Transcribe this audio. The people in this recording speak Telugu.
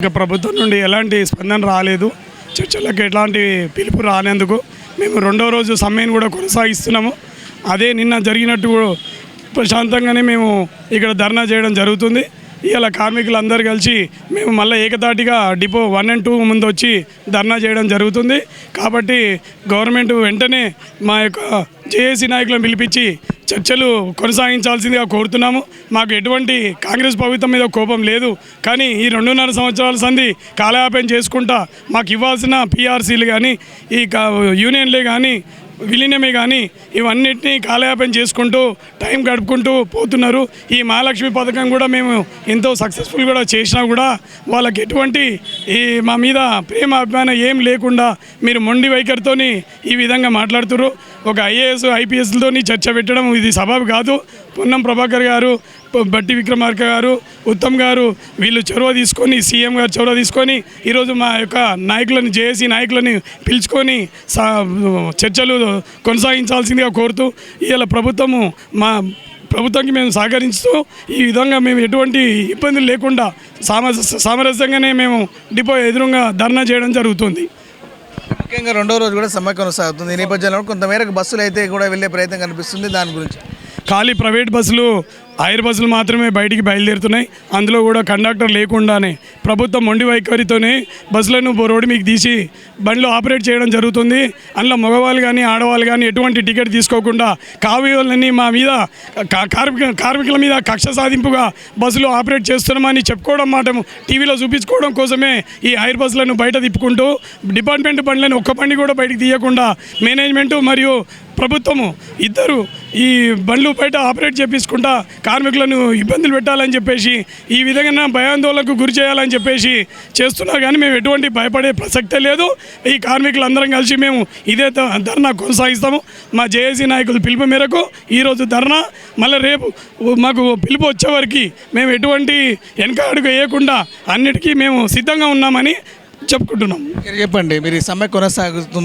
ఇక ప్రభుత్వం నుండి ఎలాంటి స్పందన రాలేదు. చర్చలకు ఎలాంటి పిలుపు రానందుకు మేము రెండో రోజు సమ్మెను కూడా కొనసాగిస్తున్నాము. అదే నిన్న జరిగినట్టు ప్రశాంతంగానే మేము ఇక్కడ ధర్నా చేయడం జరుగుతుంది. ఇలా కార్మికులందరూ కలిసి మేము మళ్ళీ ఏకతాటిగా డిపో 1 and 2 ముందు వచ్చి ధర్నా చేయడం జరుగుతుంది. కాబట్టి గవర్నమెంట్ వెంటనే మా యొక్క జేఏసీ నాయకులను పిలిపించి చర్చలు కొనసాగించాల్సిందిగా కోరుతున్నాము. మాకు ఎటువంటి కాంగ్రెస్ ప్రభుత్వం మీద కోపం లేదు, కానీ ఈ 2.5 సంవత్సరాల సంధి కాలయాపన చేసుకుంటా మాకు ఇవ్వాల్సిన పిఆర్సీలు కానీ ఈ యూనియన్లే కానీ విలీనమే కానీ ఇవన్నిటినీ కాలయాపన చేసుకుంటూ టైం గడుపుకుంటూ పోతున్నారు. ఈ మహాలక్ష్మి పథకం కూడా మేము ఎంతో సక్సెస్ఫుల్ కూడా చేసినా కూడా వాళ్ళకి ఎటువంటి ఈ మా మీద ప్రేమ అభిమానం ఏం లేకుండా మీరు మొండి వైఖరితోని ఈ విధంగా మాట్లాడుతున్నారు. ఒక ఐఏఎస్ ఐపీఎస్లతో చర్చ పెట్టడం ఇది సబబు కాదు. పొన్నం ప్రభాకర్ గారు, బట్టి విక్రమార్క గారు, ఉత్తమ్ గారు వీళ్ళు చొరవ తీసుకొని, సీఎం గారు చొరవ తీసుకొని ఈరోజు మా యొక్క నాయకులను జేఏసీ నాయకులని పిలుచుకొని చర్చలు కొనసాగించాల్సిందిగా కోరుతూ ఇలా ప్రభుత్వానికి మేము సహకరిస్తూ ఈ విధంగా మేము ఎటువంటి ఇబ్బందులు లేకుండా సామరస్యంగానే మేము డిపో ఎదురుగా ధర్నా చేయడం జరుగుతుంది. ముఖ్యంగా రెండో రోజు కూడా సమ్మె కొనసాగుతుంది. ఈ నేపథ్యంలో కొంతమేరకు బస్సులు అయితే కూడా వెళ్ళే ప్రయత్నం కనిపిస్తుంది. దాని గురించి ఖాళీ ప్రైవేట్ బస్సులు, ఐర్ బస్సులు మాత్రమే బయటికి బయలుదేరుతున్నాయి. అందులో కూడా కండక్టర్ లేకుండానే ప్రభుత్వం మొండి వైఖరితోనే బస్సులను రోడ్డు మీకు తీసి బండ్లు ఆపరేట్ చేయడం జరుగుతుంది. అందులో మగవాళ్ళు కానీ ఆడవాళ్ళు కానీ ఎటువంటి టికెట్ తీసుకోకుండా కావ్యాలని మా మీద కార్మికుల మీద కక్ష సాధింపుగా బస్సులు ఆపరేట్ చేస్తున్నామని చెప్పుకోవడం మాట టీవీలో చూపించుకోవడం కోసమే ఈ ఐర్ బస్సులను బయట తిప్పుకుంటూ డిపార్ట్మెంట్ బండ్లను ఒక్క బండి కూడా బయటికి తీయకుండా మేనేజ్మెంటు మరియు ప్రభుత్వము ఇద్దరు ఈ బండ్లు బయట ఆపరేట్ చేపించుకుంటా కార్మికులను ఇబ్బందులు పెట్టాలని చెప్పేసి ఈ విధంగా భయాందోళనకు గురి చేయాలని చెప్పేసి చేస్తున్నారు. కానీ మేము ఎటువంటి భయపడే ప్రసక్తే లేదు. ఈ కార్మికులందరం కలిసి మేము ఇదే ధర్నా కొనసాగిస్తాము. మా జేఏసీ నాయకుల పిలుపు మేరకు ఈరోజు ధర్నా, మళ్ళీ రేపు మాకు పిలుపు వచ్చేవరకు మేము ఎటువంటి వెనక అడుగు వేయకుండా అన్నిటికీ మేము సిద్ధంగా ఉన్నామని చెప్పుకుంటున్నాం. చెప్పండి, మీరు ఈ సమ్మె కొనసాగుతుంది.